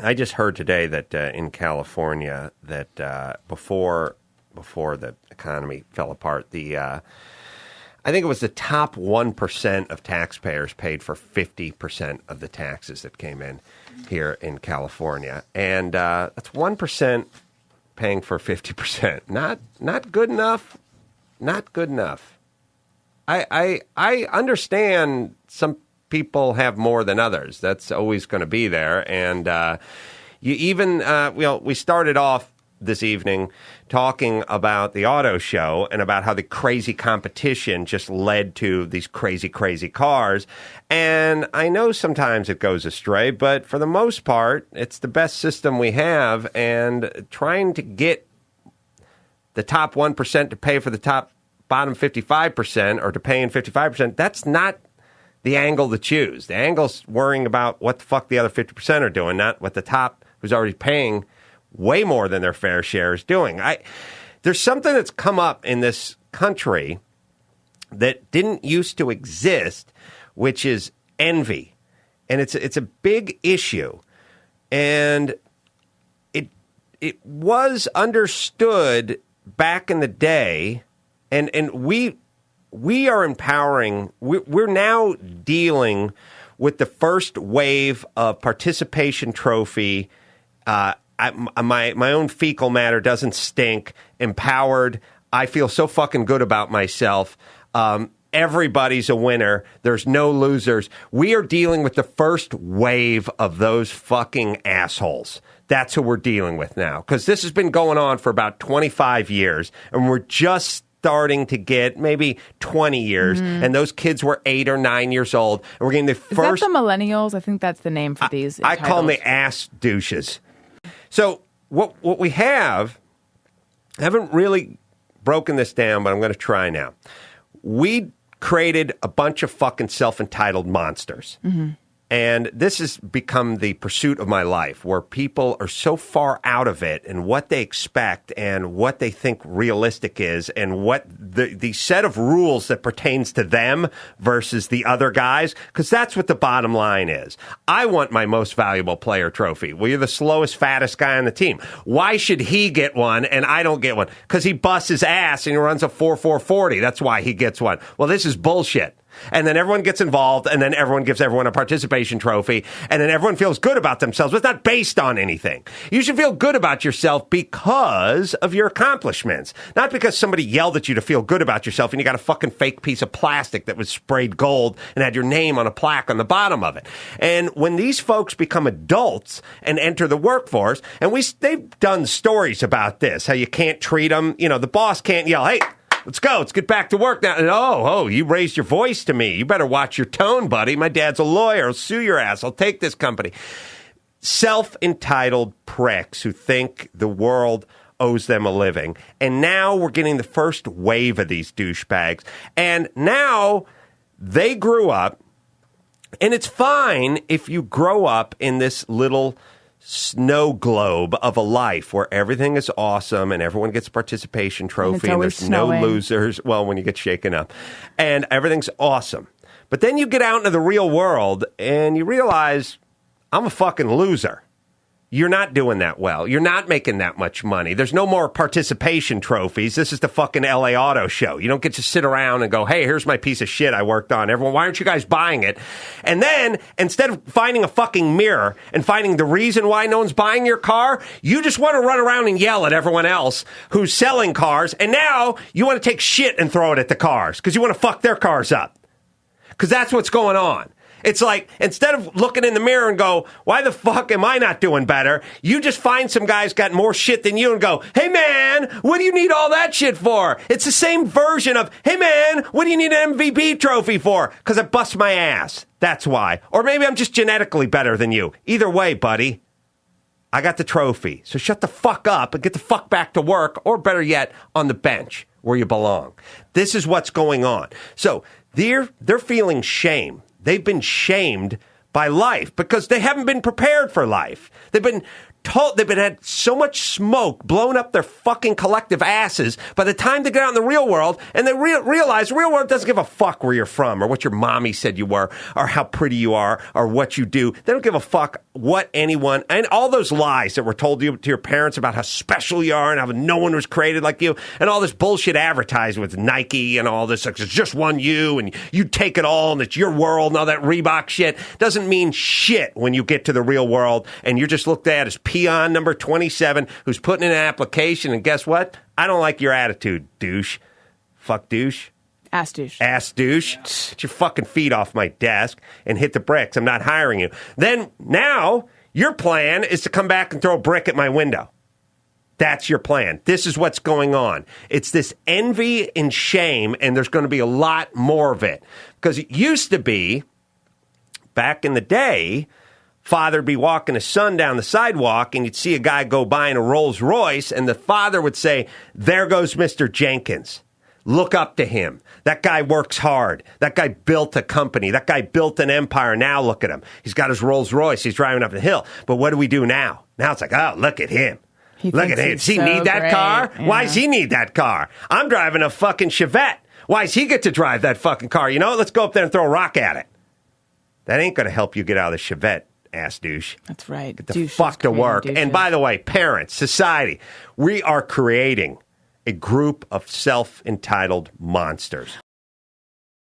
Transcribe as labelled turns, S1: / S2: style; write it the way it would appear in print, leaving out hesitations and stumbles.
S1: I just heard today that in California that before the economy fell apart, I think it was the top 1% of taxpayers paid for 50% of the taxes that came in here in California, and that's 1% paying for 50%. Not good enough. Not good enough. I understand some people have more than others. That's always going to be there. And we started off this evening talking about the auto show and about how the crazy competition just led to these crazy, crazy cars. And I know sometimes it goes astray, but for the most part, it's the best system we have. And trying to get the top 1% to pay for the bottom 55% or to pay in 55%, that's not the angle to choose. The angle's worrying about what the fuck the other 50% are doing, not what the top, who's already paying way more than their fair share, is doing. There's something that's come up in this country that didn't used to exist, which is envy. And it's a big issue. And it was understood back in the day, and we are empowering. We're now dealing with the first wave of participation trophy. My own fecal matter doesn't stink. Empowered. I feel so fucking good about myself. Everybody's a winner. There's no losers. We are dealing with the first wave of those fucking assholes. That's who we're dealing with now. Because this has been going on for about 25 years, and we're just starting to get maybe 20 years, and those kids were 8 or 9 years old. And we're getting the first...
S2: Is that the millennials? I think that's the name for these.
S1: I call them the ass douches. So what we have, I haven't really broken this down, but I'm going to try now. We created a bunch of fucking self-entitled monsters. Mm-hmm. And this has become the pursuit of my life, where people are so far out of it and what they expect and what they think realistic is and what the set of rules that pertains to them versus the other guys, because that's what the bottom line is. I want my most valuable player trophy. Well, you're the slowest, fattest guy on the team. Why should he get one and I don't get one? Because he busts his ass and he runs a 4.440. That's why he gets one. Well, this is bullshit. And then everyone gets involved, and then everyone gives everyone a participation trophy, and then everyone feels good about themselves. But it's not based on anything. You should feel good about yourself because of your accomplishments, not because somebody yelled at you to feel good about yourself and you got a fucking fake piece of plastic that was sprayed gold and had your name on a plaque on the bottom of it. And when these folks become adults and enter the workforce, and they've done stories about this, how you can't treat them, the boss can't yell, hey, let's go. Let's get back to work now. And, oh, you raised your voice to me. You better watch your tone, buddy. My dad's a lawyer. I'll sue your ass. I'll take this company. Self-entitled pricks who think the world owes them a living. And now we're getting the first wave of these douchebags. And now they grew up. And it's fine if you grow up in this little snow globe of a life where everything is awesome and everyone gets a participation trophy and there's snowing. No losers. Well, when you get shaken up and everything's awesome. But then you get out into the real world and you realize I'm a fucking loser. You're not doing that well. You're not making that much money. There's no more participation trophies. This is the fucking LA Auto Show. You don't get to sit around and go, hey, here's my piece of shit I worked on. Everyone, why aren't you guys buying it? And then instead of finding a fucking mirror and finding the reason why no one's buying your car, you just want to run around and yell at everyone else who's selling cars. And now you want to take shit and throw it at the cars because you want to fuck their cars up. Because that's what's going on. It's like, instead of looking in the mirror and go, why the fuck am I not doing better? You just find some guys got more shit than you and go, hey man, what do you need all that shit for? It's the same version of, hey man, what do you need an MVP trophy for? Because I bust my ass. That's why. Or maybe I'm just genetically better than you. Either way, buddy, I got the trophy. So shut the fuck up and get the fuck back to work, or better yet, on the bench where you belong. This is what's going on. So they're feeling shame. They've been shamed by life because they haven't been prepared for life. They've been they've been had so much smoke blowing up their fucking collective asses by the time they get out in the real world and they realize the real world doesn't give a fuck where you're from or what your mommy said you were or how pretty you are or what you do. They don't give a fuck what anyone, and all those lies that were told to your parents about how special you are and how no one was created like you and all this bullshit advertised with Nike and all this, like, it's just one you and you take it all and it's your world and all that Reebok shit doesn't mean shit when you get to the real world and you're just looked at as peon number 27 who's putting in an application, and guess what? I don't like your attitude, douche. Fuck douche.
S2: Ass douche.
S1: Ass douche. Get your fucking feet off my desk and hit the bricks. I'm not hiring you. Then, now, your plan is to come back and throw a brick at my window. That's your plan. This is what's going on. It's this envy and shame, and there's going to be a lot more of it. Because it used to be, back in the day, father'd be walking his son down the sidewalk, and you'd see a guy go by in a Rolls Royce, and the father would say, "There goes Mr. Jenkins. Look up to him. That guy works hard. That guy built a company. That guy built an empire. Now look at him. He's got his Rolls Royce. He's driving up the hill." But what do we do now? Now it's like, oh, look at him. Look at him. Does he need that car? Yeah. Why does he need that car? I'm driving a fucking Chevette. Why does he get to drive that fucking car? You know, let's go up there and throw a rock at it. That ain't going to help you get out of the Chevette, ass douche.
S2: That's right.
S1: Get the fuck to work.
S2: Douches.
S1: And by the way, parents, society, we are creating a group of self-entitled monsters.